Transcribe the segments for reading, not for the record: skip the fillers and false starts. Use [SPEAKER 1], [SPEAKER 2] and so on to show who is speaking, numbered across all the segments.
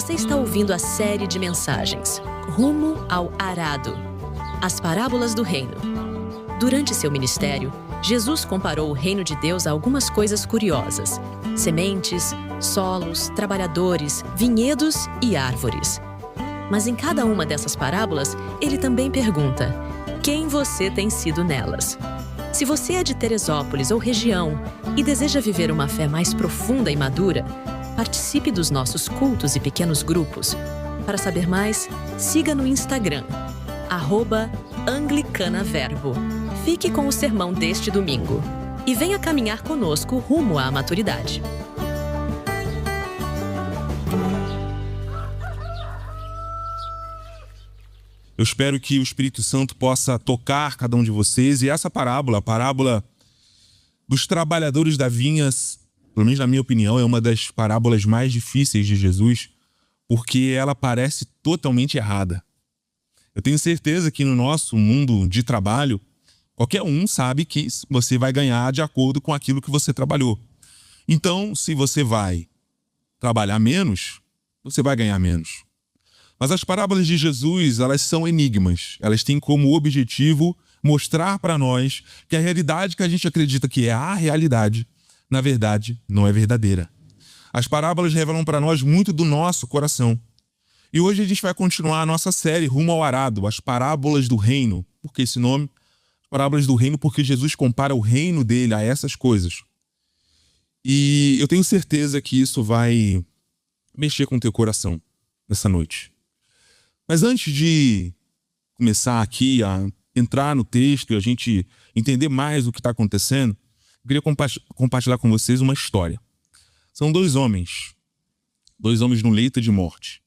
[SPEAKER 1] Você está ouvindo a série de mensagens Rumo ao Arado, as parábolas do reino. Durante seu ministério, Jesus comparou o reino de Deus a algumas coisas curiosas: sementes, solos, trabalhadores, vinhedos e árvores. Mas em cada uma dessas parábolas, ele também pergunta: quem você tem sido nelas? Se você é de Teresópolis ou região e deseja viver uma fé mais profunda e madura, participe dos nossos cultos e pequenos grupos. Para saber mais, siga no Instagram, @anglicanaverbo. Fique com o sermão deste domingo e venha caminhar conosco rumo à maturidade.
[SPEAKER 2] Eu espero que o Espírito Santo possa tocar cada um de vocês. E essa parábola, a parábola dos trabalhadores da vinha, pelo menos na minha opinião, é uma das parábolas mais difíceis de Jesus, porque ela parece totalmente errada. Eu tenho certeza que no nosso mundo de trabalho, qualquer um sabe que você vai ganhar de acordo com aquilo que você trabalhou. Então, se você vai trabalhar menos, você vai ganhar menos. Mas as parábolas de Jesus, elas são enigmas. Elas têm como objetivo mostrar para nós que a realidade que a gente acredita que é a realidade, na verdade, não é verdadeira. As parábolas revelam para nós muito do nosso coração. E hoje a gente vai continuar a nossa série Rumo ao Arado, as parábolas do reino. Por que esse nome? As parábolas do reino porque Jesus compara o reino dele a essas coisas. E eu tenho certeza que isso vai mexer com o teu coração nessa noite. Mas antes de começar aqui a entrar no texto e a gente entender mais o que está acontecendo, eu queria compartilhar com vocês uma história. São dois homens no leito de morte.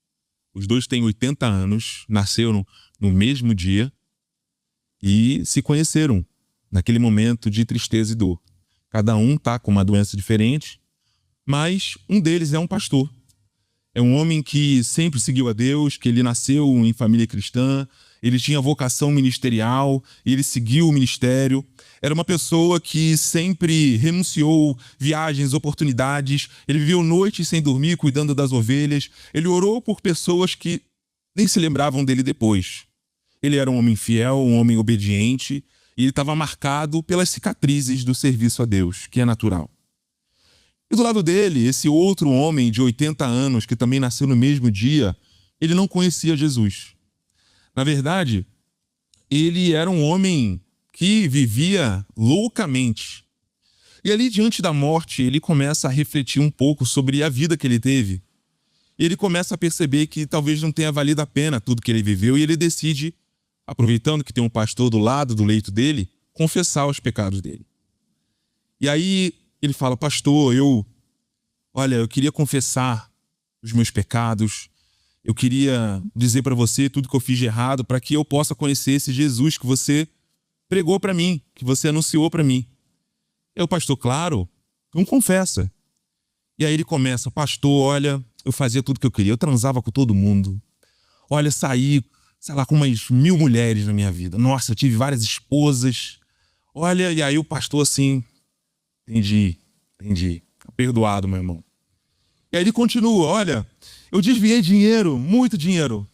[SPEAKER 2] Os dois têm 80 anos, nasceram no mesmo dia e se conheceram naquele momento de tristeza e dor. Cada um está com uma doença diferente, mas um deles é um pastor. É um homem que sempre seguiu a Deus, que ele nasceu em família cristã, ele tinha vocação ministerial, ele seguiu o ministério. Era uma pessoa que sempre renunciou viagens, oportunidades. Ele viveu noites sem dormir, cuidando das ovelhas. Ele orou por pessoas que nem se lembravam dele depois. Ele era um homem fiel, um homem obediente, e ele estava marcado pelas cicatrizes do serviço a Deus, que é natural. E do lado dele, esse outro homem de 80 anos, que também nasceu no mesmo dia, ele não conhecia Jesus. Na verdade, ele era um homem que vivia loucamente. E ali, diante da morte, ele começa a refletir um pouco sobre a vida que ele teve. E ele começa a perceber que talvez não tenha valido a pena tudo que ele viveu, e ele decide, aproveitando que tem um pastor do lado do leito dele, confessar os pecados dele. E aí ele fala: pastor, eu queria confessar os meus pecados, eu queria dizer para você tudo que eu fiz de errado, para que eu possa conhecer esse Jesus que você pregou para mim, que você anunciou para mim. E o pastor: claro, então confessa. E aí ele começa: pastor, olha, eu fazia tudo que eu queria, eu transava com todo mundo. Olha, saí, com umas 1000 mulheres na minha vida. Nossa, eu tive várias esposas. Olha, e aí o pastor assim: Entendi. Tá perdoado, meu irmão. E aí ele continua: olha, eu desviei dinheiro, muito dinheiro.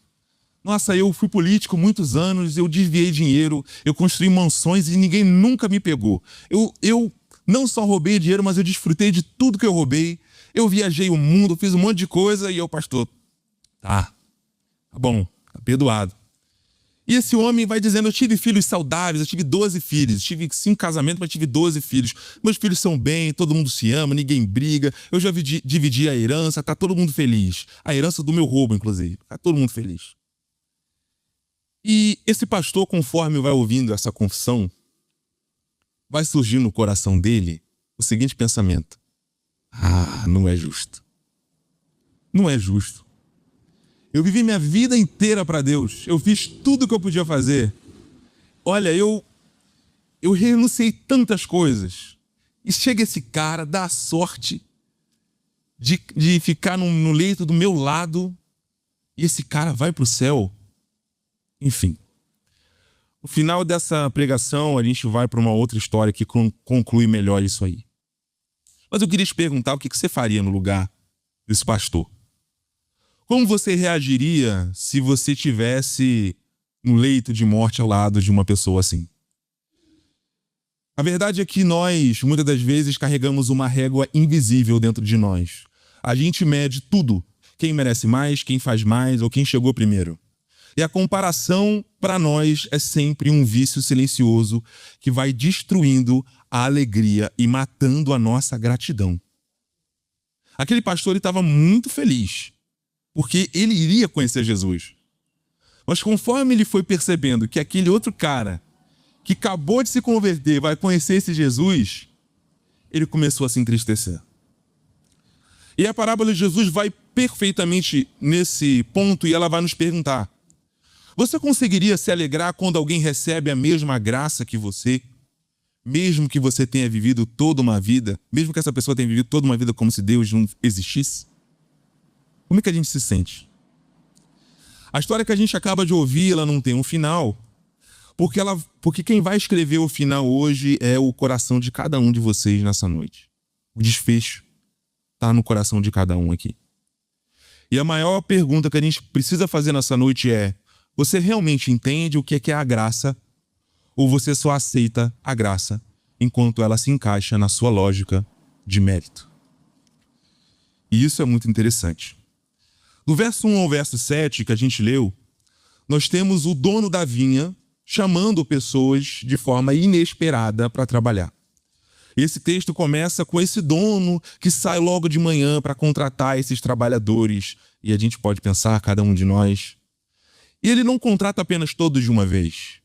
[SPEAKER 2] Nossa, eu fui político muitos anos, eu desviei dinheiro, eu construí mansões e ninguém nunca me pegou. Eu não só roubei dinheiro, mas eu desfrutei de tudo que eu roubei. Eu viajei o mundo, fiz um monte de coisa. E eu: pastor, tá bom, tá perdoado. E esse homem vai dizendo: eu tive filhos saudáveis, eu tive 12 filhos, tive 5 casamentos, mas tive 12 filhos. Meus filhos são bem, todo mundo se ama, ninguém briga. Eu já dividi a herança, tá todo mundo feliz. A herança do meu roubo, inclusive. Tá todo mundo feliz. E esse pastor, conforme vai ouvindo essa confissão, vai surgindo no coração dele o seguinte pensamento: não é justo. Não é justo. Eu vivi minha vida inteira para Deus. Eu fiz tudo o que eu podia fazer. Olha, eu renunciei tantas coisas. E chega esse cara, dá a sorte de ficar no leito do meu lado. E esse cara vai para o céu. Enfim. No final dessa pregação, a gente vai para uma outra história que conclui melhor isso aí. Mas eu queria te perguntar o que você faria no lugar desse pastor. Como você reagiria se você tivesse no leito de morte ao lado de uma pessoa assim? A verdade é que nós, muitas das vezes, carregamos uma régua invisível dentro de nós. A gente mede tudo. Quem merece mais, quem faz mais ou quem chegou primeiro. E a comparação, para nós, é sempre um vício silencioso que vai destruindo a alegria e matando a nossa gratidão. Aquele pastor estava muito feliz, porque ele iria conhecer Jesus. Mas conforme ele foi percebendo que aquele outro cara que acabou de se converter vai conhecer esse Jesus, ele começou a se entristecer. E a parábola de Jesus vai perfeitamente nesse ponto e ela vai nos perguntar: você conseguiria se alegrar quando alguém recebe a mesma graça que você? Mesmo que você tenha vivido toda uma vida, mesmo que essa pessoa tenha vivido toda uma vida como se Deus não existisse? Como é que a gente se sente? A história que a gente acaba de ouvir, ela não tem um final, porque quem vai escrever o final hoje é o coração de cada um de vocês nessa noite. O desfecho está no coração de cada um aqui. E a maior pergunta que a gente precisa fazer nessa noite é: você realmente entende o que é a graça? Ou você só aceita a graça enquanto ela se encaixa na sua lógica de mérito? E isso é muito interessante. Do verso 1 ao verso 7 que a gente leu, nós temos o dono da vinha chamando pessoas de forma inesperada para trabalhar. Esse texto começa com esse dono que sai logo de manhã para contratar esses trabalhadores. E a gente pode pensar, cada um de nós. E ele não contrata apenas todos de uma vez,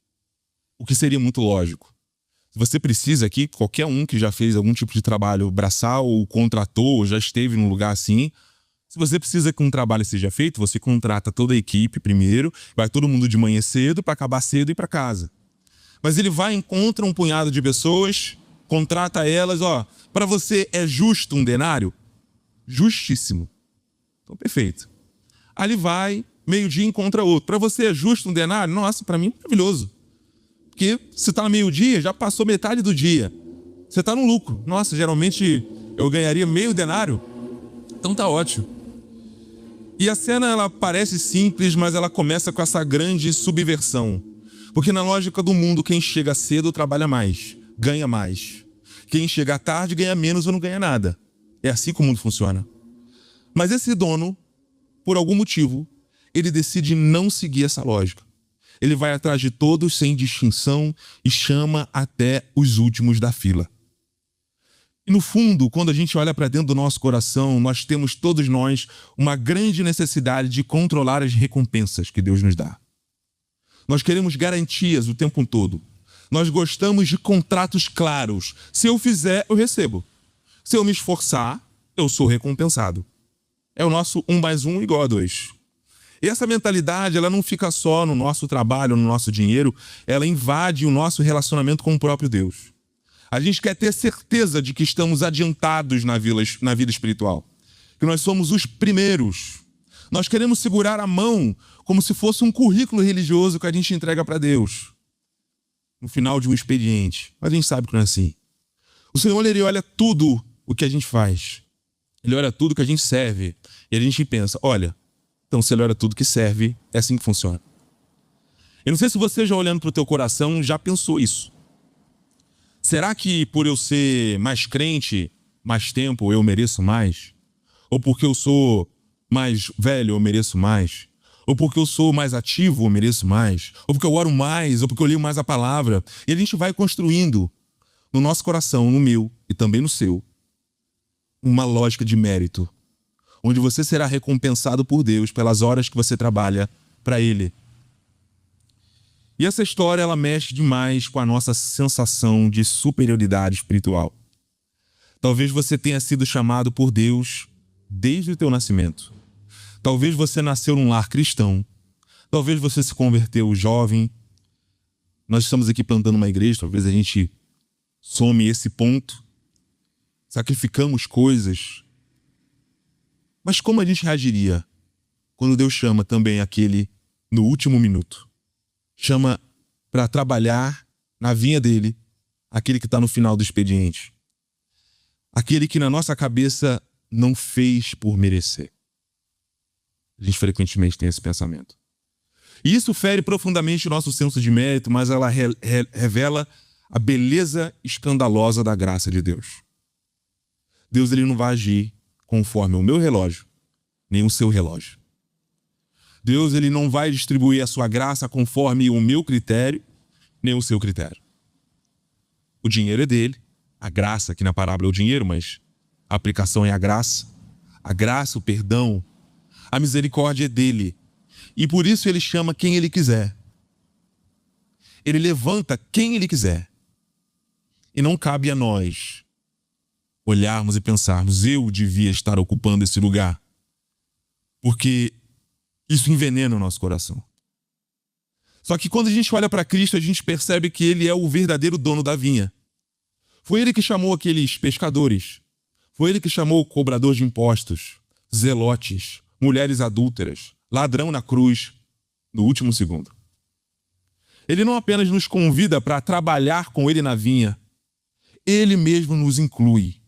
[SPEAKER 2] o que seria muito lógico. Se você precisa aqui, qualquer um que já fez algum tipo de trabalho braçal, ou contratou, ou já esteve num lugar assim, se você precisa que um trabalho seja feito, você contrata toda a equipe primeiro, vai todo mundo de manhã cedo para acabar cedo e ir para casa. Mas ele vai, encontra um punhado de pessoas, contrata elas, para você é justo um denário? Justíssimo. Então, perfeito. Ali vai, meio-dia encontra outro. Para você é justo um denário? Nossa, para mim é maravilhoso. Porque você está no meio-dia, já passou metade do dia. Você está no lucro. Nossa, geralmente eu ganharia meio denário. Então tá ótimo. E a cena, ela parece simples, mas ela começa com essa grande subversão. Porque na lógica do mundo, quem chega cedo trabalha mais, ganha mais. Quem chega tarde ganha menos ou não ganha nada. É assim que o mundo funciona. Mas esse dono, por algum motivo, ele decide não seguir essa lógica. Ele vai atrás de todos sem distinção e chama até os últimos da fila. E no fundo, quando a gente olha para dentro do nosso coração, nós temos todos nós uma grande necessidade de controlar as recompensas que Deus nos dá. Nós queremos garantias o tempo todo. Nós gostamos de contratos claros. Se eu fizer, eu recebo. Se eu me esforçar, eu sou recompensado. É o nosso 1 mais 1 igual a 2. E essa mentalidade, ela não fica só no nosso trabalho, no nosso dinheiro, ela invade o nosso relacionamento com o próprio Deus. A gente quer ter certeza de que estamos adiantados na vida espiritual, que nós somos os primeiros. Nós queremos segurar a mão como se fosse um currículo religioso que a gente entrega para Deus no final de um expediente. Mas a gente sabe que não é assim. O Senhor, ele olha tudo o que a gente faz. Ele olha tudo que a gente serve. E a gente pensa, olha, então se ele olha tudo que serve, é assim que funciona. Eu não sei se você já olhando para o teu coração já pensou isso. Será que por eu ser mais crente, mais tempo, eu mereço mais? Ou porque eu sou mais velho, eu mereço mais? Ou porque eu sou mais ativo, eu mereço mais? Ou porque eu oro mais, ou porque eu leio mais a palavra? E a gente vai construindo no nosso coração, no meu e também no seu, uma lógica de mérito, onde você será recompensado por Deus pelas horas que você trabalha para Ele. E essa história, ela mexe demais com a nossa sensação de superioridade espiritual. Talvez você tenha sido chamado por Deus desde o teu nascimento. Talvez você nasceu num lar cristão. Talvez você se converteu jovem. Nós estamos aqui plantando uma igreja, talvez a gente some esse ponto. Sacrificamos coisas. Mas como a gente reagiria quando Deus chama também aquele no último minuto? Chama para trabalhar na vinha dele, aquele que está no final do expediente. Aquele que na nossa cabeça não fez por merecer. A gente frequentemente tem esse pensamento. E isso fere profundamente o nosso senso de mérito, mas ela revela a beleza escandalosa da graça de Deus. Deus ele não vai agir conforme o meu relógio, nem o seu relógio. Deus ele não vai distribuir a sua graça conforme o meu critério, nem o seu critério. O dinheiro é dele, a graça, aqui na parábola é o dinheiro, mas a aplicação é a graça, o perdão, a misericórdia é dele. E por isso ele chama quem ele quiser. Ele levanta quem ele quiser. E não cabe a nós olharmos e pensarmos, eu devia estar ocupando esse lugar. Porque isso envenena o nosso coração. Só que quando a gente olha para Cristo, a gente percebe que ele é o verdadeiro dono da vinha. Foi ele que chamou aqueles pescadores. Foi ele que chamou o cobrador de impostos, zelotes, mulheres adúlteras, ladrão na cruz, no último segundo. Ele não apenas nos convida para trabalhar com ele na vinha, ele mesmo nos inclui.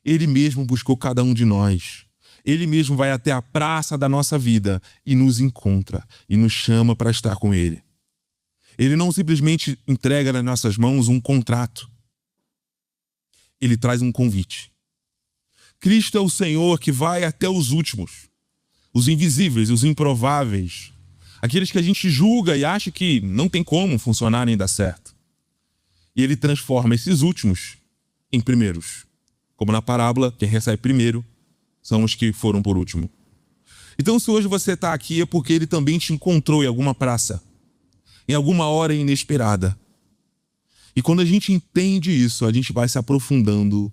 [SPEAKER 2] Ele mesmo buscou cada um de nós. Ele mesmo vai até a praça da nossa vida e nos encontra e nos chama para estar com ele. Ele não simplesmente entrega nas nossas mãos um contrato. Ele traz um convite. Cristo é o Senhor que vai até os últimos, os invisíveis, os improváveis, aqueles que a gente julga e acha que não tem como funcionar nem dar certo. E ele transforma esses últimos em primeiros. Como na parábola, quem recebe primeiro são os que foram por último. Então, se hoje você está aqui, é porque ele também te encontrou em alguma praça, em alguma hora inesperada. E quando a gente entende isso, a gente vai se aprofundando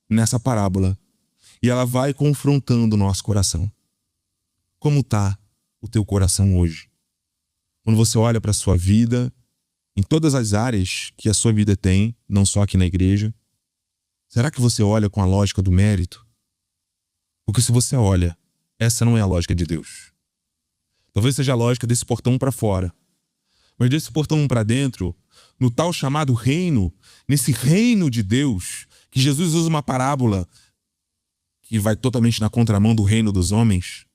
[SPEAKER 2] nessa parábola e ela vai confrontando o nosso coração. Como está o teu coração hoje? Quando você olha para a sua vida, em todas as áreas que a sua vida tem, não só aqui na igreja, será que você olha com a lógica do mérito? Porque se você olha, essa não é a lógica de Deus. Talvez seja a lógica desse portão para fora. Mas desse portão para dentro, no tal chamado reino, nesse reino de Deus, que Jesus usa uma parábola que vai totalmente na contramão do reino dos homens,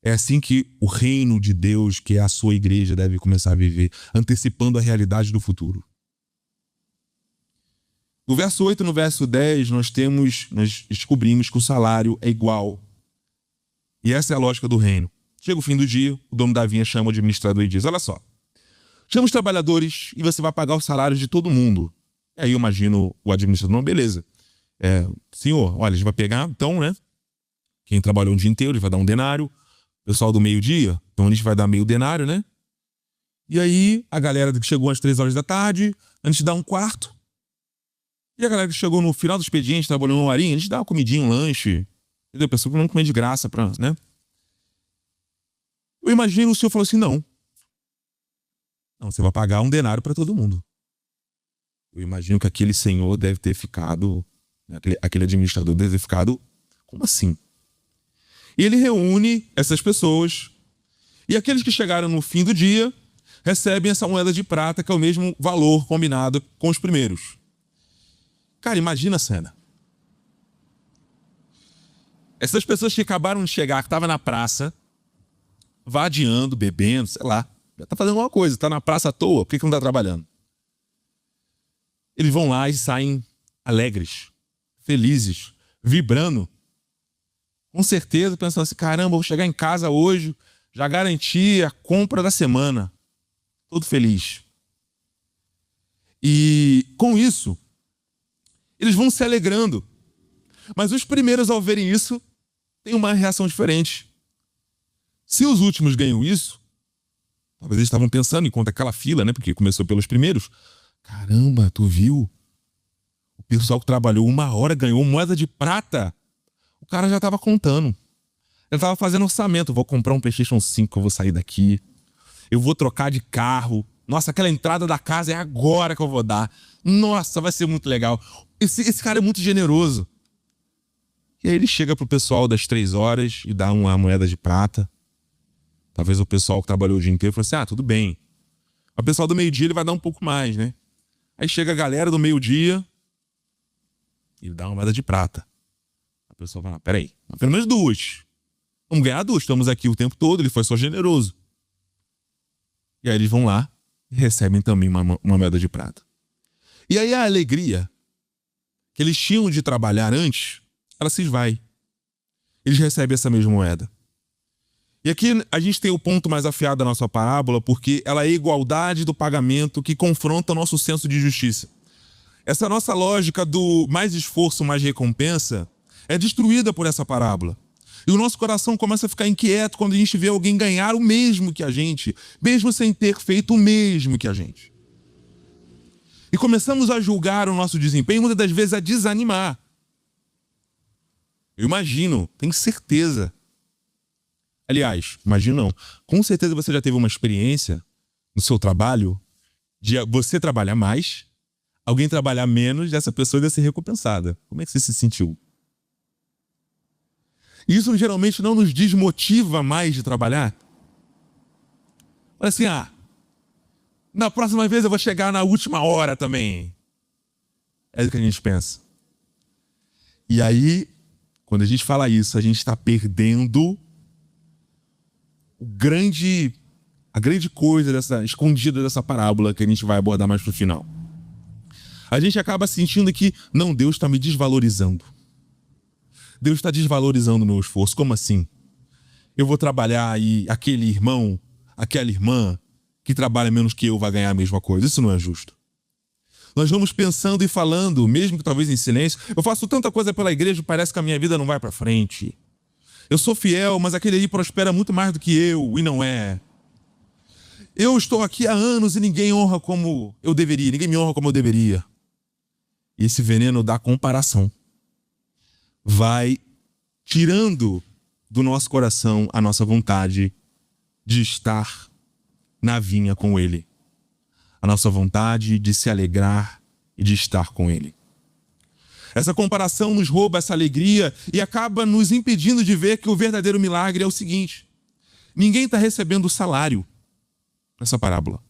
[SPEAKER 2] é assim que o reino de Deus, que é a sua igreja, deve começar a viver, antecipando a realidade do futuro. No verso 8 e no verso 10, nós descobrimos que o salário é igual. E essa é a lógica do reino. Chega o fim do dia, o dono da vinha chama o administrador e diz, olha só, chama os trabalhadores e você vai pagar o salário de todo mundo. E aí eu imagino o administrador, não, beleza. Senhor, olha, a gente vai pegar, então, né? Quem trabalhou um dia inteiro, ele vai dar um denário. O pessoal do meio-dia, então a gente vai dar meio denário, né? E aí a galera que chegou às 3 horas da tarde, a gente dá um quarto. E a galera que chegou no final do expediente, trabalhou uma horinha, a gente dá uma comidinha, um lanche. Entendeu? A pessoa que não come de graça, né? Eu imagino o senhor falou assim, não, você vai pagar um denário para todo mundo. Eu imagino que aquele senhor deve ter ficado, aquele administrador deve ter ficado, como assim? E ele reúne essas pessoas, e aqueles que chegaram no fim do dia recebem essa moeda de prata, que é o mesmo valor combinado com os primeiros. Cara, imagina a cena. Essas pessoas que acabaram de chegar, que estavam na praça, vadiando, bebendo, sei lá, já está fazendo alguma coisa, está na praça à toa, por que não está trabalhando? Eles vão lá e saem alegres, felizes, vibrando. Com certeza, pensando assim, caramba, vou chegar em casa hoje, já garanti a compra da semana. Todo feliz. E com isso, eles vão se alegrando. Mas os primeiros, ao verem isso, têm uma reação diferente. Se os últimos ganham isso, talvez eles estavam pensando, enquanto aquela fila, né? Porque começou pelos primeiros. Caramba, tu viu? O pessoal que trabalhou 1 hora ganhou moeda de prata. O cara já estava contando. Ele estava fazendo orçamento. Vou comprar um PlayStation 5, eu vou sair daqui. Eu vou trocar de carro. Nossa, aquela entrada da casa é agora que eu vou dar. Nossa, vai ser muito legal. Esse cara é muito generoso. E aí ele chega pro pessoal das 3 horas e dá uma moeda de prata. Talvez o pessoal que trabalhou o dia inteiro falou assim, tudo bem. O pessoal do meio-dia ele vai dar um pouco mais, né? Aí chega a galera do meio-dia e ele dá uma moeda de prata. A pessoa fala, peraí, pelo menos 2. Vamos ganhar duas, estamos aqui o tempo todo, ele foi só generoso. E aí eles vão lá e recebem também uma moeda de prata. E aí a alegria que eles tinham de trabalhar antes, ela se esvai. Eles recebem essa mesma moeda. E aqui a gente tem o ponto mais afiado da nossa parábola, porque ela é a igualdade do pagamento que confronta o nosso senso de justiça. Essa nossa lógica do mais esforço, mais recompensa, é destruída por essa parábola. E o nosso coração começa a ficar inquieto quando a gente vê alguém ganhar o mesmo que a gente, mesmo sem ter feito o mesmo que a gente. E começamos a julgar o nosso desempenho, muitas das vezes a desanimar. Eu imagino, tenho certeza. Aliás, imagino não. Com certeza você já teve uma experiência no seu trabalho de você trabalhar mais, alguém trabalhar menos e essa pessoa deve ser recompensada. Como é que você se sentiu? Isso geralmente não nos desmotiva mais de trabalhar? Olha assim, na próxima vez eu vou chegar na última hora também. É o que a gente pensa. E aí, quando a gente fala isso, a gente está perdendo a grande coisa escondida dessa parábola que a gente vai abordar mais pro final. A gente acaba sentindo que, não, Deus está me desvalorizando. Deus está desvalorizando o meu esforço. Como assim? Eu vou trabalhar e aquele irmão, aquela irmã que trabalha menos que eu vai ganhar a mesma coisa. Isso não é justo. Nós vamos pensando e falando, mesmo que talvez em silêncio. Eu faço tanta coisa pela igreja, parece que a minha vida não vai para frente. Eu sou fiel, mas aquele ali prospera muito mais do que eu, e não é. Eu estou aqui há anos e ninguém honra como eu deveria, ninguém me honra como eu deveria. E esse veneno da comparação vai tirando do nosso coração a nossa vontade de estar na vinha com Ele. A nossa vontade de se alegrar e de estar com Ele. Essa comparação nos rouba essa alegria e acaba nos impedindo de ver que o verdadeiro milagre é o seguinte: ninguém está recebendo salário nessa parábola.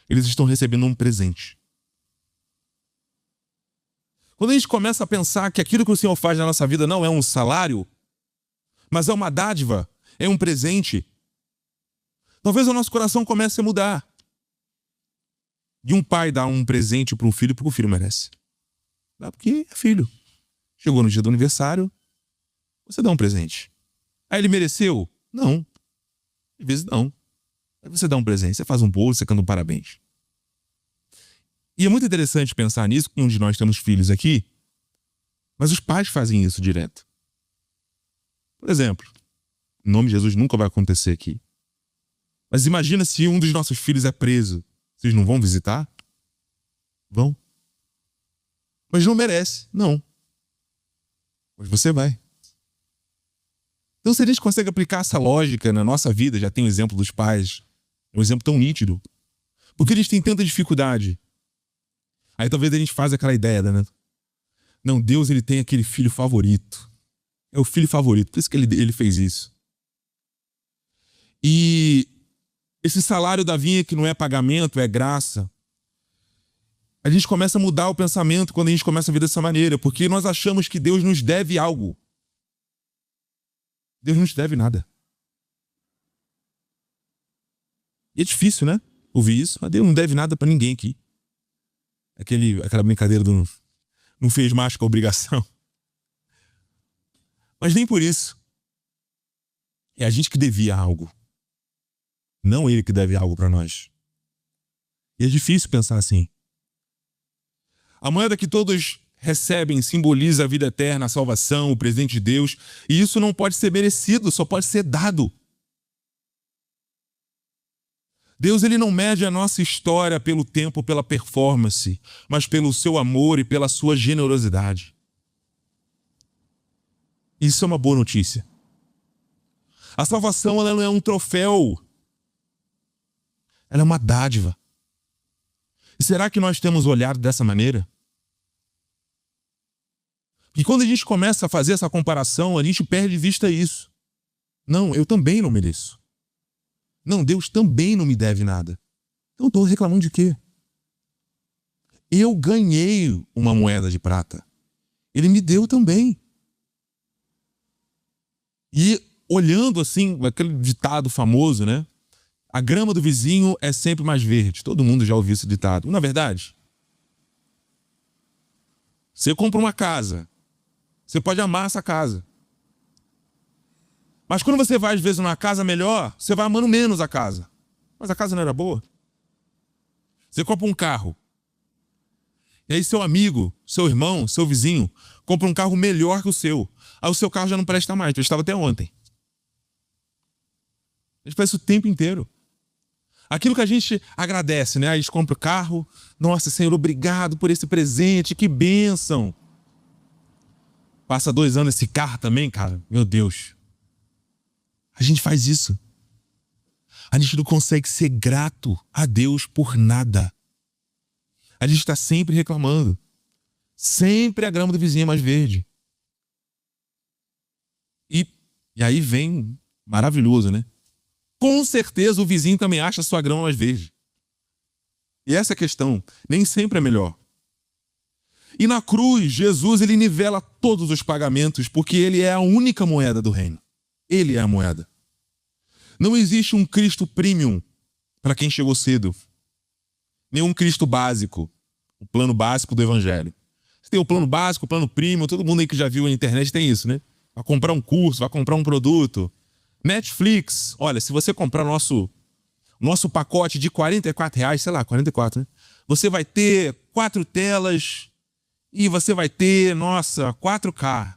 [SPEAKER 2] Eles estão recebendo um presente. Quando a gente começa a pensar que aquilo que o Senhor faz na nossa vida não é um salário, mas é uma dádiva, é um presente, talvez o nosso coração comece a mudar. E um pai dá um presente para um filho porque o filho merece. Dá porque é filho. Chegou no dia do aniversário, você dá um presente. Aí ele mereceu? Não. Às vezes não. Aí você dá um presente, você faz um bolo, você canta um parabéns. E é muito interessante pensar nisso, que um de nós temos filhos aqui, mas os pais fazem isso direto. Por exemplo, em nome de Jesus nunca vai acontecer aqui. Mas imagina se um dos nossos filhos é preso. Vocês não vão visitar? Vão. Mas não merece. Não. Mas você vai. Então, se a gente consegue aplicar essa lógica na nossa vida, já tem o exemplo dos pais, é um exemplo tão nítido. Porque eles têm tanta dificuldade. Aí talvez a gente faça aquela ideia, né? Não, Deus ele tem aquele filho favorito. É o filho favorito, por isso que ele fez isso. E esse salário da vinha que não é pagamento, é graça. A gente começa a mudar o pensamento quando a gente começa a ver dessa maneira, porque nós achamos que Deus nos deve algo. Deus não te deve nada. E é difícil, né? Ouvir isso, mas Deus não deve nada para ninguém aqui. Aquela brincadeira do não fez mais que a obrigação. Mas nem por isso. É a gente que devia algo. Não ele que deve algo para nós. E é difícil pensar assim. A moeda que todos recebem simboliza a vida eterna, a salvação, o presente de Deus. E isso não pode ser merecido, só pode ser dado. Deus ele não mede a nossa história pelo tempo, pela performance, mas pelo seu amor e pela sua generosidade. Isso é uma boa notícia. A salvação ela não é um troféu. Ela é uma dádiva. E será que nós temos olhado dessa maneira? Porque quando a gente começa a fazer essa comparação, a gente perde de vista isso. Não, eu também não mereço. Não, Deus também não me deve nada. Então estou reclamando de quê? Eu ganhei uma moeda de prata. Ele me deu também. E olhando assim, aquele ditado famoso, né? A grama do vizinho é sempre mais verde. Todo mundo já ouviu esse ditado. Não é verdade? Você compra uma casa. Você pode amar essa casa. Mas quando você vai, às vezes, numa casa melhor, você vai amando menos a casa. Mas a casa não era boa. Você compra um carro. E aí seu amigo, seu irmão, seu vizinho, compra um carro melhor que o seu. Aí o seu carro já não presta mais, prestava até ontem. A gente faz isso o tempo inteiro. Aquilo que a gente agradece, né? A gente compra o carro. Nossa, Senhor, obrigado por esse presente, que bênção. Passa 2 anos esse carro também, cara. Meu Deus. A gente faz isso. A gente não consegue ser grato a Deus por nada. A gente está sempre reclamando. Sempre a grama do vizinho é mais verde. E aí vem maravilhoso, né? Com certeza o vizinho também acha a sua grama mais verde. E essa é a questão. Nem sempre é melhor. E na cruz, Jesus ele nivela todos os pagamentos porque ele é a única moeda do reino. Ele é a moeda. Não existe um Cristo premium para quem chegou cedo. Nenhum Cristo básico. O plano básico do evangelho. Você tem o plano básico, o plano premium. Todo mundo aí que já viu na internet tem isso, né? Vai comprar um curso, vai comprar um produto. Netflix, olha, se você comprar nosso pacote de R$44, sei lá, 44, né? Você vai ter 4 telas e você vai ter, 4K.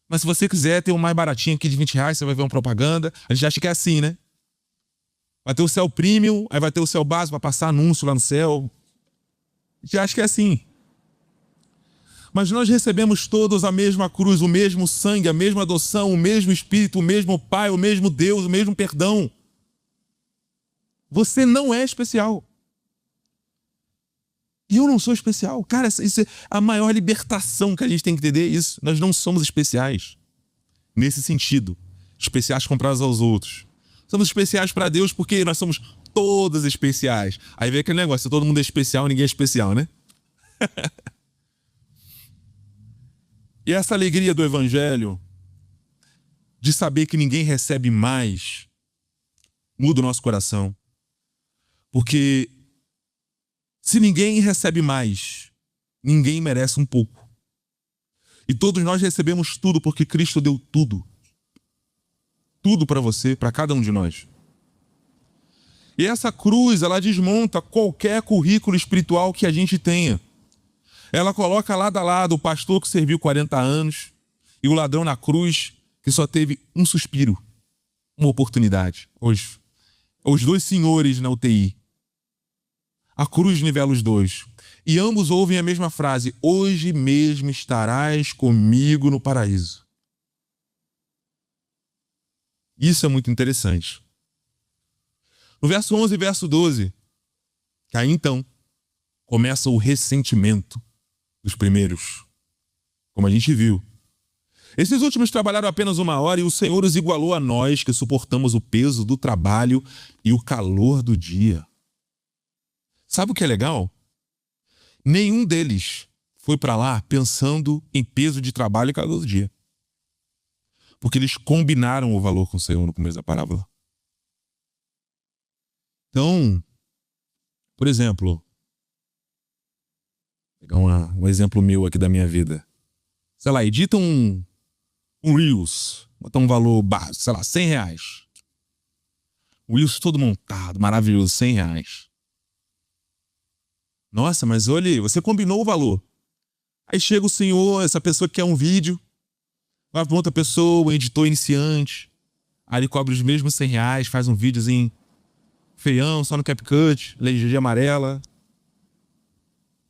[SPEAKER 2] Mas se você quiser ter um mais baratinho aqui de R$20, você vai ver uma propaganda. A gente acha que é assim, né? Vai ter o céu premium, aí vai ter o céu básico, vai passar anúncio lá no céu. A gente acha que é assim. Mas nós recebemos todos a mesma cruz, o mesmo sangue, a mesma adoção, o mesmo Espírito, o mesmo Pai, o mesmo Deus, o mesmo perdão. Você não é especial. E eu não sou especial. Cara, isso é a maior libertação que a gente tem que entender isso. Nós não somos especiais. Nesse sentido. Especiais comparados aos outros. Somos especiais para Deus porque nós somos todos especiais. Aí vem aquele negócio, todo mundo é especial, ninguém é especial, né? E essa alegria do evangelho, de saber que ninguém recebe mais, muda o nosso coração. Porque se ninguém recebe mais, ninguém merece um pouco. E todos nós recebemos tudo porque Cristo deu tudo. Tudo para você, para cada um de nós. E essa cruz, ela desmonta qualquer currículo espiritual que a gente tenha. Ela coloca lado a lado o pastor que serviu 40 anos e o ladrão na cruz que só teve um suspiro, uma oportunidade. Hoje, os 2 senhores na UTI. A cruz nivela os 2. E ambos ouvem a mesma frase: hoje mesmo estarás comigo no paraíso. Isso é muito interessante. No verso 11 e verso 12, aí então começa o ressentimento dos primeiros, como a gente viu. Esses últimos trabalharam apenas 1 hora e o Senhor os igualou a nós que suportamos o peso do trabalho e o calor do dia. Sabe o que é legal? Nenhum deles foi para lá pensando em peso de trabalho e calor do dia. Porque eles combinaram o valor com o Senhor no começo da parábola. Então, por exemplo, vou pegar um exemplo meu aqui da minha vida. Sei lá, edita um Reels, botar um valor básico, sei lá, R$100. O Reels todo montado, maravilhoso, R$100. Nossa, mas olha, você combinou o valor. Aí chega o senhor, essa pessoa que quer um vídeo, vai para outra pessoa, um editor iniciante, aí ele cobra os mesmos R$100, faz um videozinho feião, só no CapCut, legenda amarela,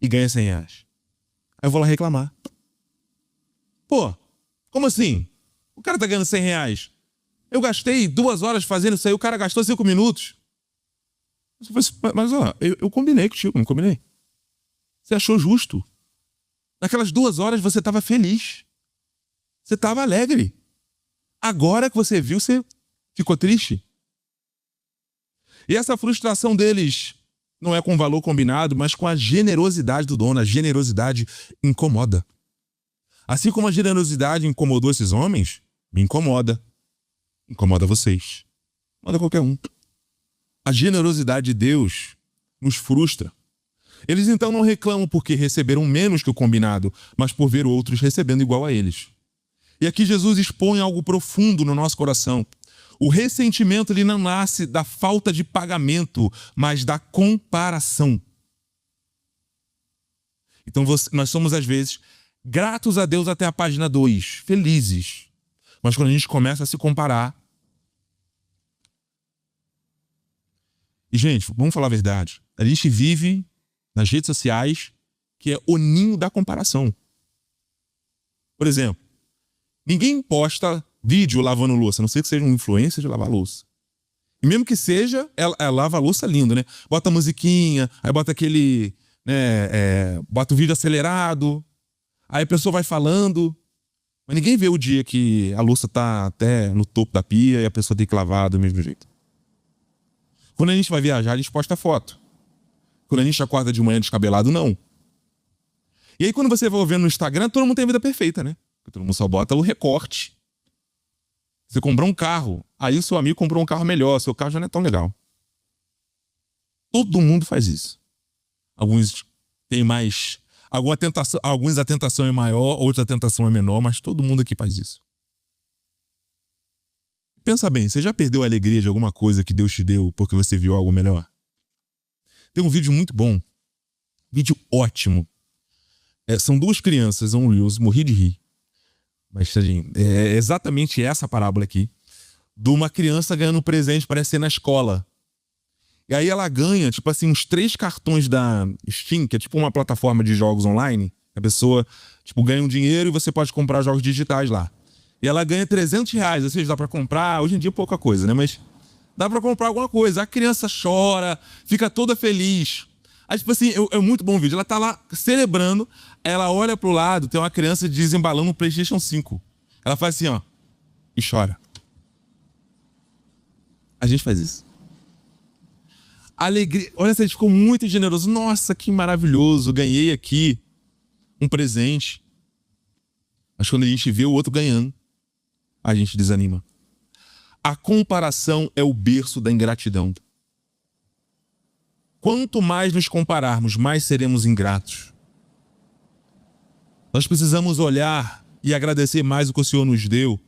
[SPEAKER 2] e ganha R$100. Aí eu vou lá reclamar. Pô, como assim? O cara tá ganhando R$100. Eu gastei 2 horas fazendo isso aí, o cara gastou 5 minutos. Mas ó, eu combinei contigo, não combinei? Você achou justo? Naquelas 2 horas você estava feliz. Você estava alegre. Agora que você viu, você ficou triste. E essa frustração deles não é com o valor combinado, mas com a generosidade do dono. A generosidade incomoda. Assim como a generosidade incomodou esses homens, me incomoda. Incomoda vocês. Incomoda qualquer um. A generosidade de Deus nos frustra. Eles então não reclamam porque receberam menos que o combinado, mas por ver outros recebendo igual a eles. E aqui Jesus expõe algo profundo no nosso coração. O ressentimento ele não nasce da falta de pagamento, mas da comparação. Então nós somos, às vezes, gratos a Deus até a página 2, felizes. Mas quando a gente começa a se comparar... E, gente, vamos falar a verdade. A gente vive nas redes sociais, que é o ninho da comparação. Por exemplo, ninguém posta vídeo lavando louça, a não ser que seja um influencer de lavar louça. E mesmo que seja, ela lava a louça lindo, né? Bota a musiquinha, aí bota aquele... bota o vídeo acelerado, aí a pessoa vai falando, mas ninguém vê o dia que a louça tá até no topo da pia e a pessoa tem que lavar do mesmo jeito. Quando a gente vai viajar, a gente posta foto. Quando a gente acorda de manhã descabelado, não. E aí quando você vai vendo no Instagram, todo mundo tem a vida perfeita, né? Todo mundo só bota o recorte. Você comprou um carro, aí o seu amigo comprou um carro melhor, seu carro já não é tão legal. Todo mundo faz isso. Alguns têm mais... Alguns a tentação é maior, outros a tentação é menor, mas todo mundo aqui faz isso. Pensa bem, você já perdeu a alegria de alguma coisa que Deus te deu porque você viu algo melhor? Tem um vídeo muito bom, vídeo ótimo. São duas crianças, um Reels, morri de rir. Mas é exatamente essa parábola aqui, de uma criança ganhando um presente, parece ser na escola. E aí ela ganha, tipo assim, uns 3 cartões da Steam, que é tipo uma plataforma de jogos online. A pessoa, tipo, ganha um dinheiro e você pode comprar jogos digitais lá. E ela ganha R$300, ou seja, dá pra comprar, hoje em dia é pouca coisa, né? Mas dá pra comprar alguma coisa. A criança chora, fica toda feliz. Aí, tipo assim, é muito bom o vídeo. Ela tá lá celebrando, ela olha pro lado, tem uma criança desembalando um PlayStation 5. Ela faz assim, ó, e chora. A gente faz isso. Alegria. Olha, você ficou muito generoso. Nossa, que maravilhoso. Ganhei aqui um presente. Mas quando a gente vê o outro ganhando, a gente desanima. A comparação é o berço da ingratidão. Quanto mais nos compararmos, mais seremos ingratos. Nós precisamos olhar e agradecer mais o que o Senhor nos deu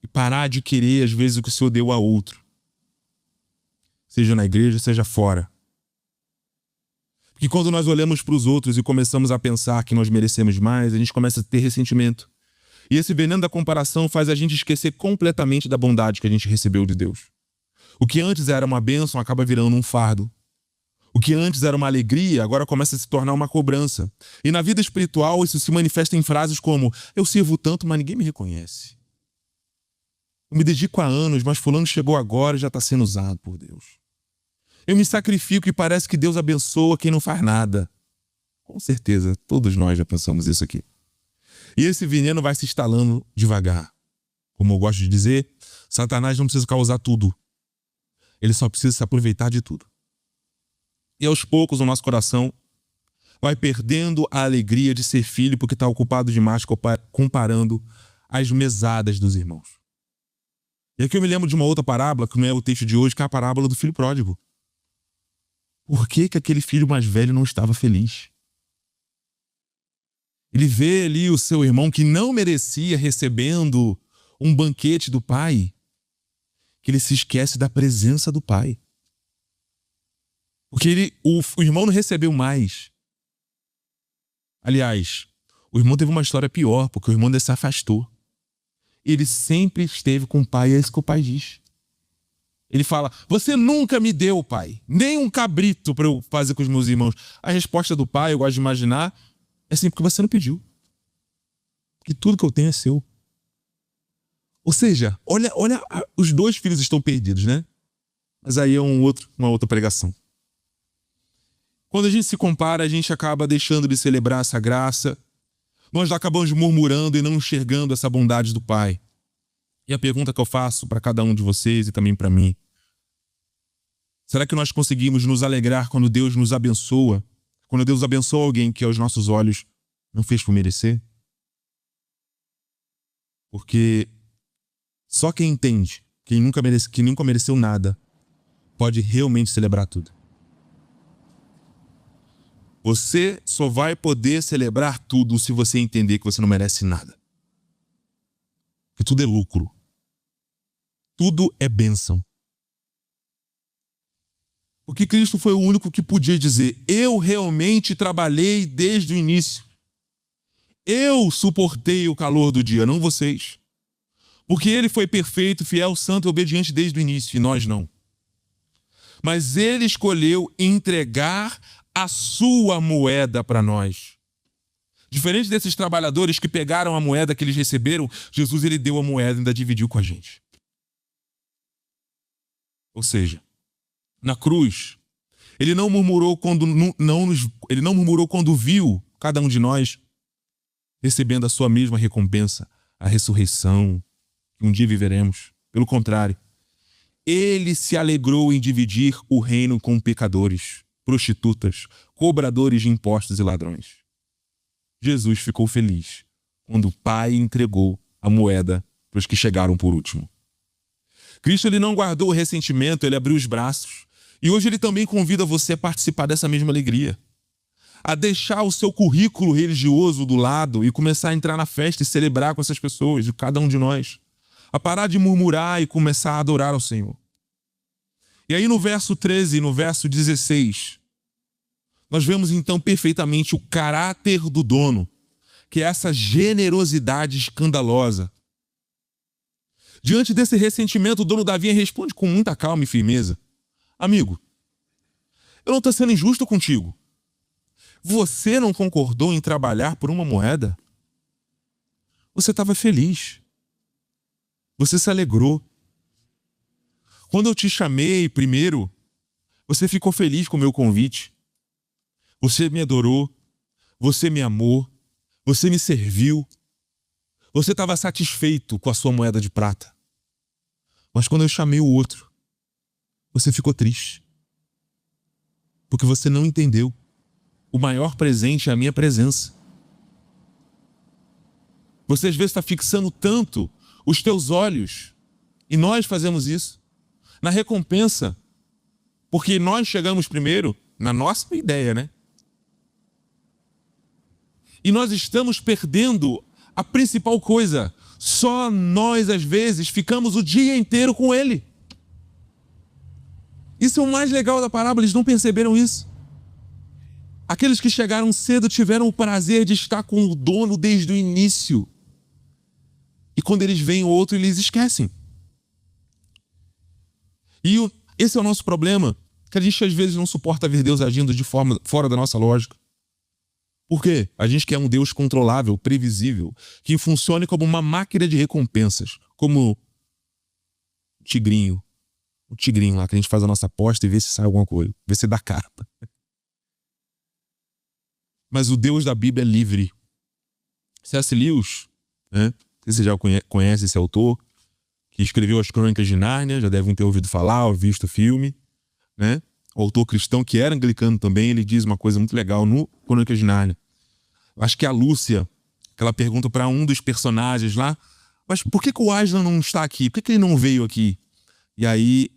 [SPEAKER 2] e parar de querer, às vezes, o que o Senhor deu a outro. Seja na igreja, seja fora. Porque quando nós olhamos para os outros e começamos a pensar que nós merecemos mais, a gente começa a ter ressentimento. E esse veneno da comparação faz a gente esquecer completamente da bondade que a gente recebeu de Deus. O que antes era uma bênção acaba virando um fardo. O que antes era uma alegria agora começa a se tornar uma cobrança. E na vida espiritual isso se manifesta em frases como: eu sirvo tanto, mas ninguém me reconhece. Eu me dedico há anos, mas fulano chegou agora e já está sendo usado por Deus. Eu me sacrifico e parece que Deus abençoa quem não faz nada. Com certeza, todos nós já pensamos isso aqui. E esse veneno vai se instalando devagar. Como eu gosto de dizer, Satanás não precisa causar tudo. Ele só precisa se aproveitar de tudo. E aos poucos o nosso coração vai perdendo a alegria de ser filho porque está ocupado demais comparando as mesadas dos irmãos. E aqui eu me lembro de uma outra parábola, que não é o texto de hoje, que é a parábola do filho pródigo. Por que aquele filho mais velho não estava feliz? Ele vê ali o seu irmão que não merecia recebendo um banquete do pai, que ele se esquece da presença do pai. Porque o irmão não recebeu mais. Aliás, o irmão teve uma história pior, porque o irmão dele se afastou. Ele sempre esteve com o pai, é isso que o pai diz. Ele fala: você nunca me deu, pai, nem um cabrito para eu fazer com os meus irmãos. A resposta do pai, eu gosto de imaginar, é assim: porque você não pediu. Porque tudo que eu tenho é seu. Ou seja, olha, os 2 filhos estão perdidos, né? Mas aí é uma outra pregação. Quando a gente se compara, a gente acaba deixando de celebrar essa graça. Nós acabamos murmurando e não enxergando essa bondade do Pai. E a pergunta que eu faço para cada um de vocês e também para mim: será que nós conseguimos nos alegrar quando Deus nos abençoa? Quando Deus abençoa alguém que aos nossos olhos não fez por merecer? Porque só quem entende quem nunca mereceu nada, pode realmente celebrar tudo. Você só vai poder celebrar tudo se você entender que você não merece nada. Que tudo é lucro. Tudo é bênção. Porque Cristo foi o único que podia dizer: eu realmente trabalhei desde o início. Eu suportei o calor do dia, não vocês. Porque ele foi perfeito, fiel, santo e obediente desde o início, e nós não. Mas ele escolheu entregar a sua moeda para nós. Diferente desses trabalhadores que pegaram a moeda que eles receberam, Jesus ele deu a moeda e ainda dividiu com a gente. Ou seja, na cruz, ele não murmurou quando viu cada um de nós recebendo a sua mesma recompensa, a ressurreição, que um dia viveremos. Pelo contrário, ele se alegrou em dividir o reino com pecadores, prostitutas, cobradores de impostos e ladrões. Jesus ficou feliz quando o Pai entregou a moeda para os que chegaram por último. Cristo ele não guardou o ressentimento, ele abriu os braços. E hoje ele também convida você a participar dessa mesma alegria. A deixar o seu currículo religioso do lado e começar a entrar na festa e celebrar com essas pessoas, de cada um de nós. A parar de murmurar e começar a adorar ao Senhor. E aí no verso 13 e no verso 16, nós vemos então perfeitamente o caráter do dono, que é essa generosidade escandalosa. Diante desse ressentimento, o dono da vinha responde com muita calma e firmeza: amigo, eu não estou sendo injusto contigo. Você não concordou em trabalhar por uma moeda? Você estava feliz. Você se alegrou. Quando eu te chamei primeiro, você ficou feliz com o meu convite. Você me adorou. Você me amou. Você me serviu. Você estava satisfeito com a sua moeda de prata. Mas quando eu chamei o outro, você ficou triste. Porque você não entendeu. O maior presente é a minha presença. Você às vezes está fixando tanto os teus olhos, e nós fazemos isso, na recompensa, porque nós chegamos primeiro na nossa ideia, né? E nós estamos perdendo a principal coisa. Só nós, às vezes, ficamos o dia inteiro com ele. Isso é o mais legal da parábola, eles não perceberam isso. Aqueles que chegaram cedo tiveram o prazer de estar com o dono desde o início. E quando eles veem o outro, eles esquecem. E esse é o nosso problema, que a gente às vezes não suporta ver Deus agindo de forma fora da nossa lógica. Por quê? A gente quer um Deus controlável, previsível, que funcione como uma máquina de recompensas, como o tigrinho lá, que a gente faz a nossa aposta e vê se sai alguma coisa, vê se dá carta. Mas o Deus da Bíblia é livre. C.S. Lewis, né? Você já conhece esse autor, que escreveu as Crônicas de Nárnia, já devem ter ouvido falar ou visto o filme, né? O autor cristão, que era anglicano também, ele diz uma coisa muito legal no Crônicas de Nárnia. Eu acho que é a Lúcia, que ela pergunta para um dos personagens lá: mas por que o Aslan não está aqui? Por que ele não veio aqui? E aí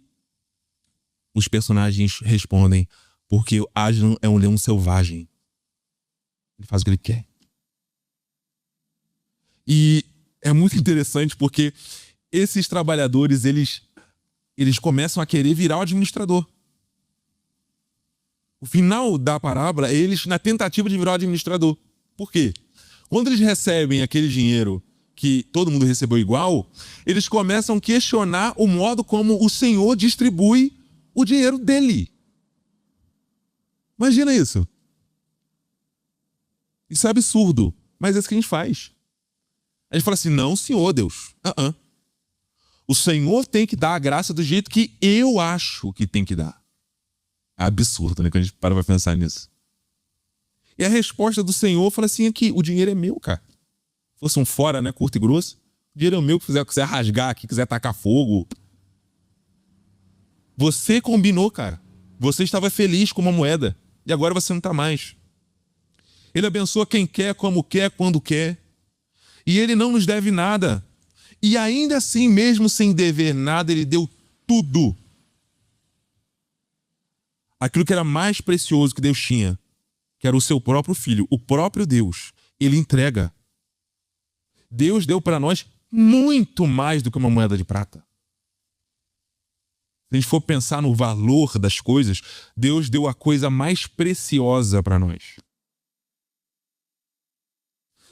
[SPEAKER 2] os personagens respondem: porque o Aslan é um leão selvagem. Ele faz o que ele quer. E é muito interessante porque esses trabalhadores, eles começam a querer virar o administrador. O final da parábola é eles na tentativa de virar o administrador. Por quê? Quando eles recebem aquele dinheiro que todo mundo recebeu igual, eles começam a questionar o modo como o Senhor distribui o dinheiro dele. Imagina isso. Isso é absurdo, mas é isso que a gente faz. A gente fala assim: não, Senhor Deus. O Senhor tem que dar a graça do jeito que eu acho que tem que dar. É absurdo, né? Quando a gente para pra pensar nisso. E a resposta do Senhor fala assim: aqui, o dinheiro é meu, cara. Se fosse um fora, né? Curto e grosso. O dinheiro é o meu, quiser rasgar aqui, quiser tacar fogo. Você combinou, cara. Você estava feliz com uma moeda. E agora você não está mais. Ele abençoa quem quer, como quer, quando quer. E ele não nos deve nada. E ainda assim, mesmo sem dever nada, ele deu tudo. Aquilo que era mais precioso que Deus tinha, que era o seu próprio filho, o próprio Deus, ele entrega. Deus deu para nós muito mais do que uma moeda de prata. Se a gente for pensar no valor das coisas, Deus deu a coisa mais preciosa para nós.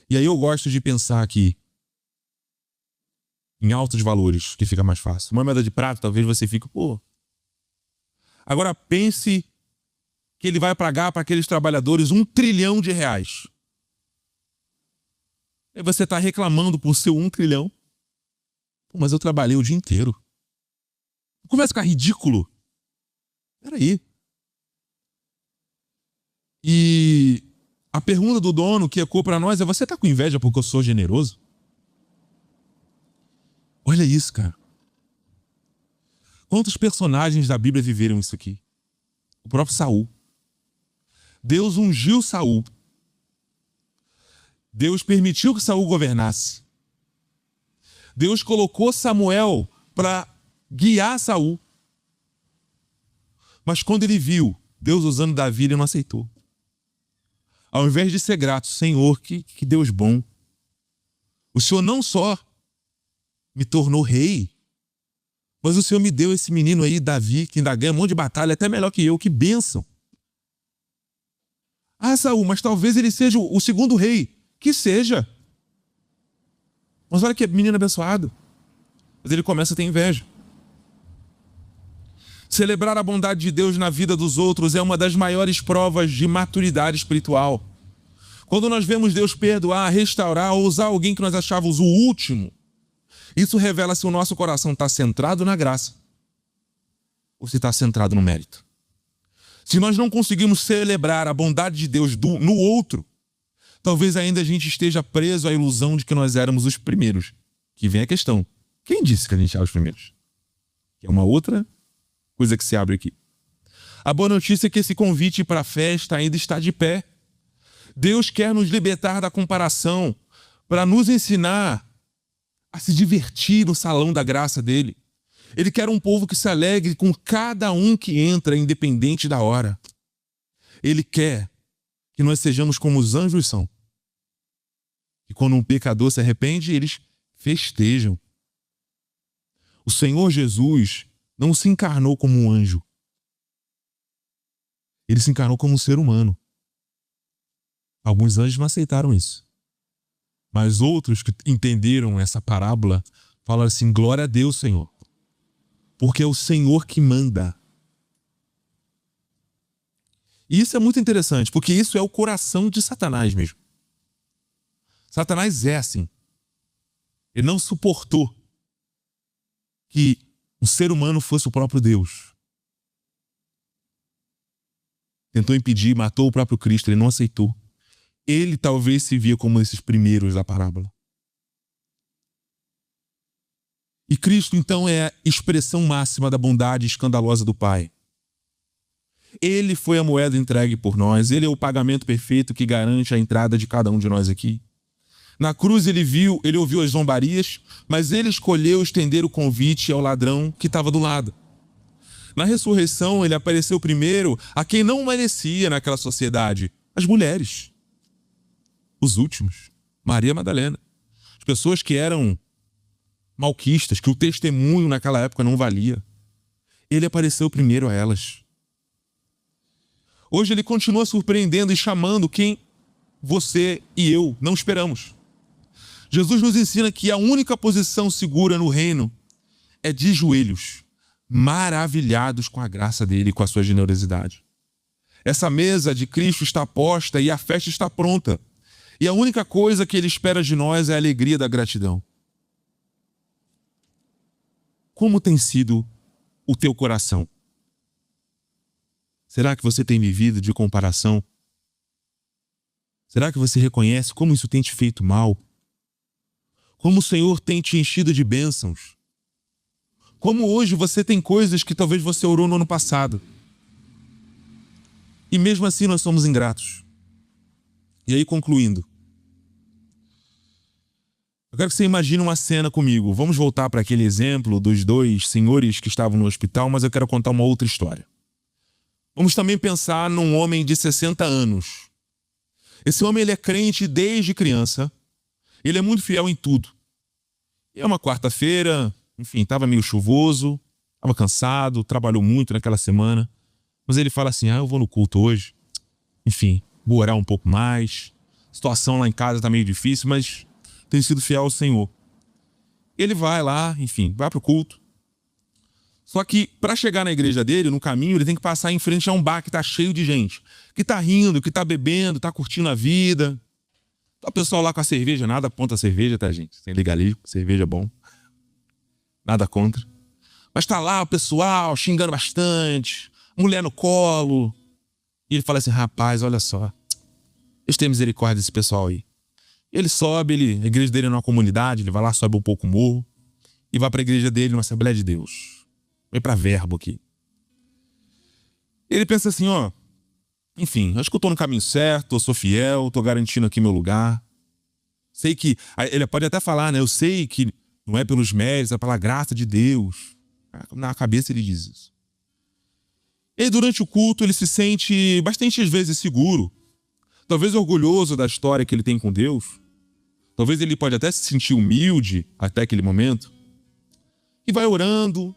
[SPEAKER 2] E aí eu gosto de pensar aqui em altos valores, que fica mais fácil. Uma moeda de prata, talvez você fique, pô. Agora pense que ele vai pagar para aqueles trabalhadores R$1 trilhão. E você está reclamando por seu 1 trilhão. Pô, mas eu trabalhei o dia inteiro. Começa a ficar ridículo. Peraí. E a pergunta do dono que ecoou para nós é: você está com inveja porque eu sou generoso? Olha isso, cara. Quantos personagens da Bíblia viveram isso aqui? O próprio Saul. Deus ungiu Saul. Deus permitiu que Saul governasse. Deus colocou Samuel para guiar Saul. Mas quando ele viu Deus usando Davi, ele não aceitou. Ao invés de ser grato, Senhor, que Deus bom. O Senhor não só me tornou rei, mas o Senhor me deu esse menino aí, Davi, que ainda ganha um monte de batalha, até melhor que eu, que bênção. Ah, Saul, mas talvez ele seja o segundo rei. Que seja. Mas olha que menino abençoado. Mas ele começa a ter inveja. Celebrar a bondade de Deus na vida dos outros é uma das maiores provas de maturidade espiritual. Quando nós vemos Deus perdoar, restaurar ou usar alguém que nós achávamos o último, isso revela se o nosso coração está centrado na graça ou se está centrado no mérito. Se nós não conseguimos celebrar a bondade de Deus no outro, talvez ainda a gente esteja preso à ilusão de que nós éramos os primeiros. Que vem a questão: quem disse que a gente era os primeiros? Que é uma outra coisa que se abre aqui. A boa notícia é que esse convite para a festa ainda está de pé. Deus quer nos libertar da comparação para nos ensinar a se divertir no salão da graça dele. Ele quer um povo que se alegre com cada um que entra, independente da hora. Ele quer que nós sejamos como os anjos são. E quando um pecador se arrepende, eles festejam. O Senhor Jesus não se encarnou como um anjo. Ele se encarnou como um ser humano. Alguns anjos não aceitaram isso. Mas outros que entenderam essa parábola falam assim: glória a Deus, Senhor. Porque é o Senhor que manda. E isso é muito interessante, porque isso é o coração de Satanás mesmo. Satanás é assim. Ele não suportou que um ser humano fosse o próprio Deus. Tentou impedir, matou o próprio Cristo, ele não aceitou. Ele talvez se via como esses primeiros da parábola. E Cristo, então, é a expressão máxima da bondade escandalosa do Pai. Ele foi a moeda entregue por nós. Ele é o pagamento perfeito que garante a entrada de cada um de nós aqui. Na cruz ele ouviu as zombarias, mas ele escolheu estender o convite ao ladrão que estava do lado. Na ressurreição, ele apareceu primeiro a quem não merecia naquela sociedade: as mulheres. Os últimos. Maria Madalena. As pessoas que eram malquistas, que o testemunho naquela época não valia. Ele apareceu primeiro a elas. Hoje ele continua surpreendendo e chamando quem você e eu não esperamos. Jesus nos ensina que a única posição segura no reino é de joelhos, maravilhados com a graça dele e com a sua generosidade. Essa mesa de Cristo está posta e a festa está pronta. E a única coisa que ele espera de nós é a alegria da gratidão. Como tem sido o teu coração? Será que você tem vivido de comparação? Será que você reconhece como isso tem te feito mal? Como o Senhor tem te enchido de bênçãos? Como hoje você tem coisas que talvez você orou no ano passado. E mesmo assim nós somos ingratos. E aí, concluindo, Eu quero que você imagine uma cena comigo. Vamos voltar para aquele exemplo dos dois senhores que estavam no hospital, mas eu quero contar uma outra história. Vamos também pensar num homem de 60 anos. Esse homem ele é crente desde criança. Ele é muito fiel em tudo. E é uma quarta-feira, enfim, estava meio chuvoso, estava cansado, trabalhou muito naquela semana. Mas ele fala assim, eu vou no culto hoje. Enfim, vou orar um pouco mais. A situação lá em casa está meio difícil, mas tem sido fiel ao Senhor. Ele vai lá, enfim, vai para o culto. Só que para chegar na igreja dele, no caminho, ele tem que passar em frente a um bar que está cheio de gente. Que está rindo, que está bebendo, está curtindo a vida. Tá o pessoal lá com a cerveja, nada contra a cerveja, tá, gente? Sem legalismo, cerveja é bom. Nada contra. Mas tá lá o pessoal xingando bastante, mulher no colo. E ele fala assim, rapaz, olha só, Deus tem misericórdia desse pessoal aí. Ele sobe, a igreja dele é numa comunidade, ele vai lá, sobe um pouco o morro e vai para a igreja dele numa Assembleia de Deus. Vem para Verbo aqui. Ele pensa assim, enfim, acho que eu tô no caminho certo, eu sou fiel, tô garantindo aqui meu lugar. Sei que, ele pode até falar, né? Eu sei que não é pelos méritos, é pela graça de Deus. Na cabeça ele diz isso. E durante o culto ele se sente bastantes vezes seguro. Talvez orgulhoso da história que ele tem com Deus. Talvez ele pode até se sentir humilde até aquele momento. E vai orando.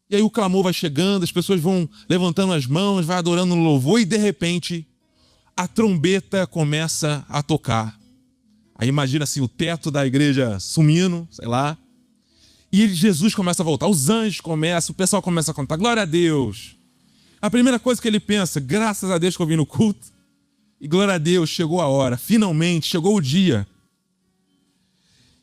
[SPEAKER 2] E aí o clamor vai chegando, as pessoas vão levantando as mãos, vai adorando no louvor e de repente a trombeta começa a tocar. Aí imagina assim o teto da igreja sumindo, sei lá. E Jesus começa a voltar, os anjos começam, o pessoal começa a cantar, glória a Deus. A primeira coisa que ele pensa, graças a Deus que eu vim no culto. E glória a Deus, chegou a hora, finalmente, chegou o dia.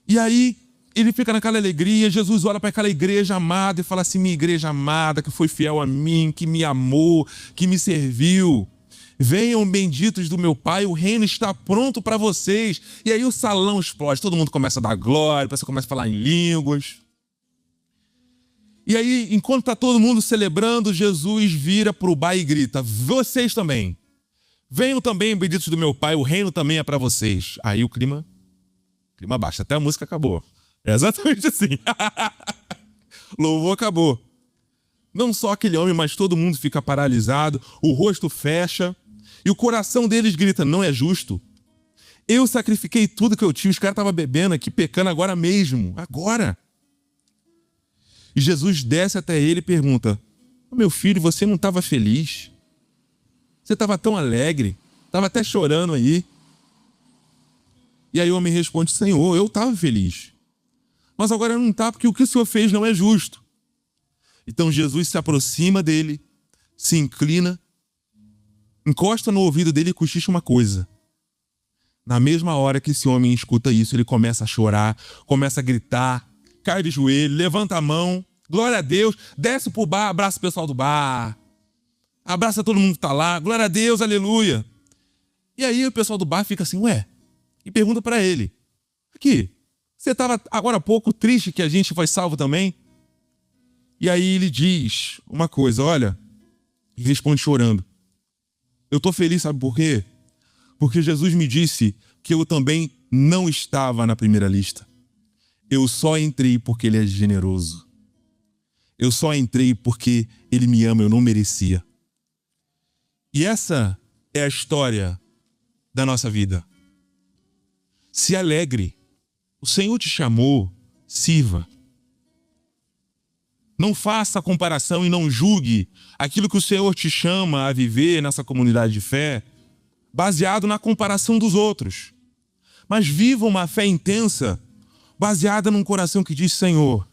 [SPEAKER 2] E aí ele fica naquela alegria, Jesus olha para aquela igreja amada e fala assim, minha igreja amada, que foi fiel a mim, que me amou, que me serviu. Venham benditos do meu Pai, o reino está pronto para vocês. E aí o salão explode, todo mundo começa a dar glória, a pessoa começa a falar em línguas. E aí, enquanto está todo mundo celebrando, Jesus vira para o bar e grita, vocês também. Venham também benditos do meu Pai, o reino também é para vocês. Aí o clima baixa, até a música acabou. É exatamente assim. Louvor acabou. Não só aquele homem, mas todo mundo fica paralisado, o rosto fecha e o coração deles grita, não é justo. Eu sacrifiquei tudo que eu tinha, os caras estavam bebendo aqui, pecando agora mesmo, agora. E Jesus desce até ele e pergunta, meu filho, você não estava feliz? Você estava tão alegre, estava até chorando aí. E aí o homem responde, Senhor, eu estava feliz. Mas agora não está, porque o que o Senhor fez não é justo. Então Jesus se aproxima dele, se inclina, encosta no ouvido dele e cochicha uma coisa. Na mesma hora que esse homem escuta isso, ele começa a chorar, começa a gritar, cai de joelho, levanta a mão, glória a Deus, desce pro bar, abraça o pessoal do bar, abraça todo mundo que tá lá, glória a Deus, aleluia. E aí o pessoal do bar fica assim, e pergunta para ele, aqui, você estava agora há pouco triste que a gente foi salvo também? E aí ele diz uma coisa, olha, e responde chorando. Eu estou feliz, sabe por quê? Porque Jesus me disse que eu também não estava na primeira lista. Eu só entrei porque ele é generoso. Eu só entrei porque ele me ama, eu não merecia. E essa é a história da nossa vida. Se alegre. O Senhor te chamou, sirva. Não faça comparação e não julgue aquilo que o Senhor te chama a viver nessa comunidade de fé, baseado na comparação dos outros. Mas viva uma fé intensa, baseada num coração que diz, Senhor,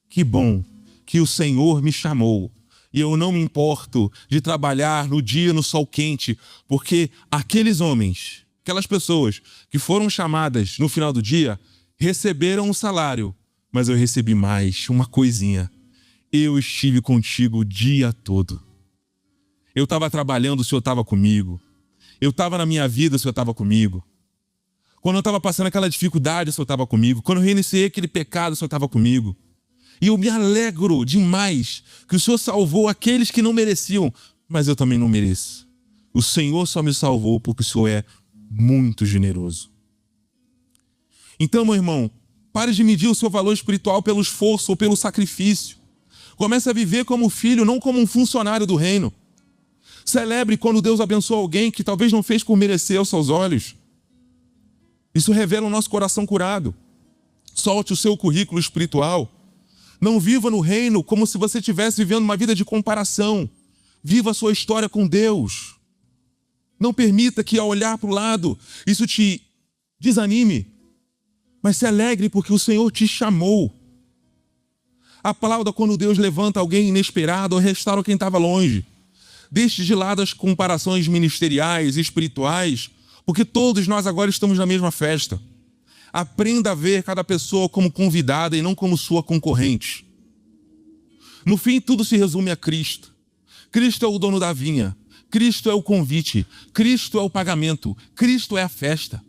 [SPEAKER 2] que bom que o Senhor me chamou. E eu não me importo de trabalhar no dia, no sol quente, porque aqueles homens, aquelas pessoas que foram chamadas no final do dia, receberam um salário, mas eu recebi mais, uma coisinha. Eu estive contigo o dia todo. Eu estava trabalhando, o Senhor estava comigo. Eu estava na minha vida, o Senhor estava comigo. Quando eu estava passando aquela dificuldade, o Senhor estava comigo. Quando eu reiniciei aquele pecado, o Senhor estava comigo. E eu me alegro demais que o Senhor salvou aqueles que não mereciam, mas eu também não mereço. O Senhor só me salvou porque o Senhor é muito generoso. Então, meu irmão, Pare de medir o seu valor espiritual pelo esforço ou pelo sacrifício. Comece a viver como filho, não como um funcionário do reino. Celebre quando Deus abençoa alguém que talvez não fez por merecer aos seus olhos. Isso revela o nosso coração curado. Solte o seu currículo espiritual. Não viva no reino como se você estivesse vivendo uma vida de comparação. Viva a sua história com Deus. Não permita que, ao olhar para o lado, isso te desanime. Mas se alegre porque o Senhor te chamou. Aplauda quando Deus levanta alguém inesperado ou restaura quem estava longe. Deixe de lado as comparações ministeriais e espirituais, porque todos nós agora estamos na mesma festa. Aprenda a ver cada pessoa como convidada e não como sua concorrente. No fim, tudo se resume a Cristo. Cristo é o dono da vinha. Cristo é o convite. Cristo é o pagamento. Cristo é a festa.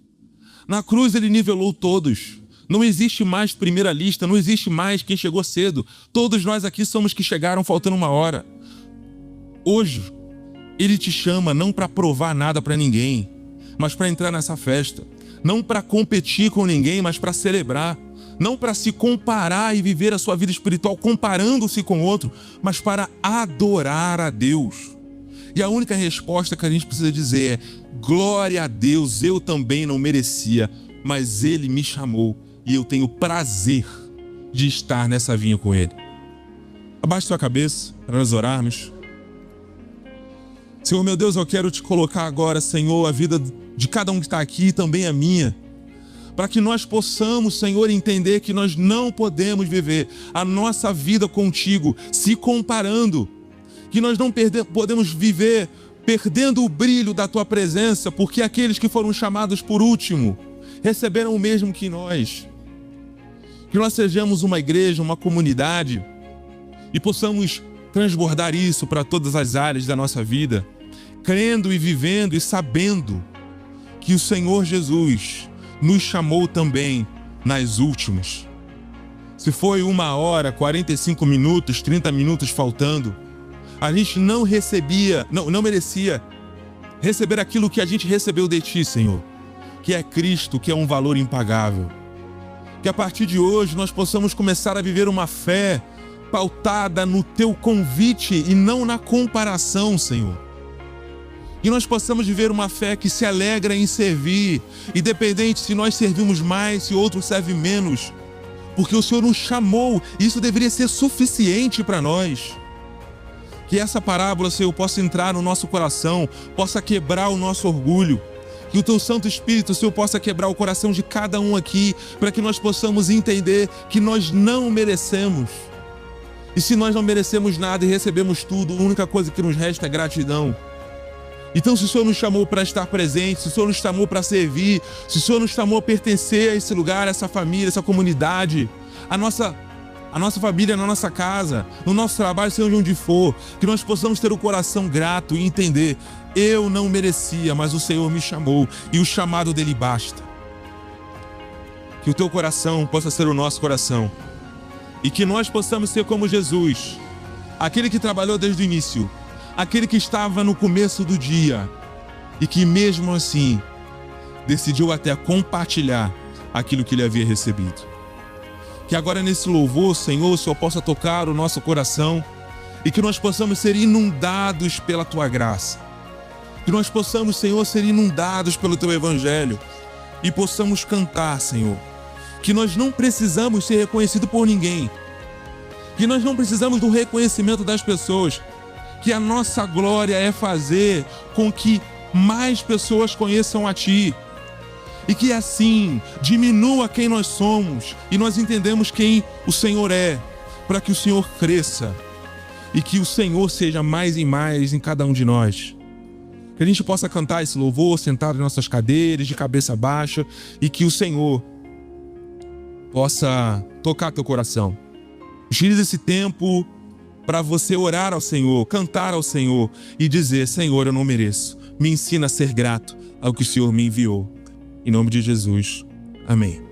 [SPEAKER 2] Na cruz ele nivelou todos. Não existe mais primeira lista, não existe mais quem chegou cedo. Todos nós aqui somos que chegaram faltando uma hora. Hoje, ele te chama não para provar nada para ninguém, mas para entrar nessa festa. Não para competir com ninguém, mas para celebrar. Não para se comparar e viver a sua vida espiritual comparando-se com outro, mas para adorar a Deus. E a única resposta que a gente precisa dizer é: glória a Deus, eu também não merecia, mas Ele me chamou e eu tenho prazer de estar nessa vinha com Ele. Abaixe sua cabeça para nós orarmos. Senhor, meu Deus, eu quero te colocar agora, Senhor, a vida de cada um que está aqui e também a minha, para que nós possamos, Senhor, entender que nós não podemos viver a nossa vida contigo se comparando, que nós não podemos viver perdendo o brilho da tua presença, porque aqueles que foram chamados por último receberam o mesmo que nós. Que nós sejamos uma igreja, uma comunidade e possamos transbordar isso para todas as áreas da nossa vida, crendo e vivendo e sabendo que o Senhor Jesus nos chamou também nas últimas. Se foi 1 hora, 45 minutos, 30 minutos faltando, a gente não merecia receber aquilo que a gente recebeu de Ti, Senhor, que é Cristo, que é um valor impagável. Que a partir de hoje nós possamos começar a viver uma fé pautada no Teu convite e não na comparação, Senhor. Que nós possamos viver uma fé que se alegra em servir, independente se nós servimos mais, se outro serve menos, porque o Senhor nos chamou e isso deveria ser suficiente para nós. Que essa parábola, Senhor, possa entrar no nosso coração, possa quebrar o nosso orgulho, que o Teu Santo Espírito, Senhor, possa quebrar o coração de cada um aqui, para que nós possamos entender que nós não merecemos. E se nós não merecemos nada e recebemos tudo, a única coisa que nos resta é gratidão. Então, se o Senhor nos chamou para estar presente, se o Senhor nos chamou para servir, se o Senhor nos chamou a pertencer a esse lugar, a essa família, essa comunidade, a nossa família na nossa casa, no nosso trabalho, seja onde for, que nós possamos ter o coração grato e entender: eu não merecia, mas o Senhor me chamou e o chamado dele basta. Que o Teu coração possa ser o nosso coração e que nós possamos ser como Jesus, aquele que trabalhou desde o início, aquele que estava no começo do dia e que mesmo assim decidiu até compartilhar aquilo que ele havia recebido. Que agora nesse louvor, Senhor, o Senhor possa tocar o nosso coração e que nós possamos ser inundados pela Tua graça. Que nós possamos, Senhor, ser inundados pelo Teu Evangelho e possamos cantar, Senhor, que nós não precisamos ser reconhecidos por ninguém, que nós não precisamos do reconhecimento das pessoas, que a nossa glória é fazer com que mais pessoas conheçam a Ti e que assim diminua quem nós somos e nós entendemos quem o Senhor é, para que o Senhor cresça e que o Senhor seja mais e mais em cada um de nós. Que a gente possa cantar esse louvor sentado em nossas cadeiras, de cabeça baixa, e que o Senhor possa tocar teu coração. Utilize esse tempo para você orar ao Senhor, cantar ao Senhor e dizer: Senhor, eu não mereço. Me ensina a ser grato ao que o Senhor me enviou. Em nome de Jesus. Amém.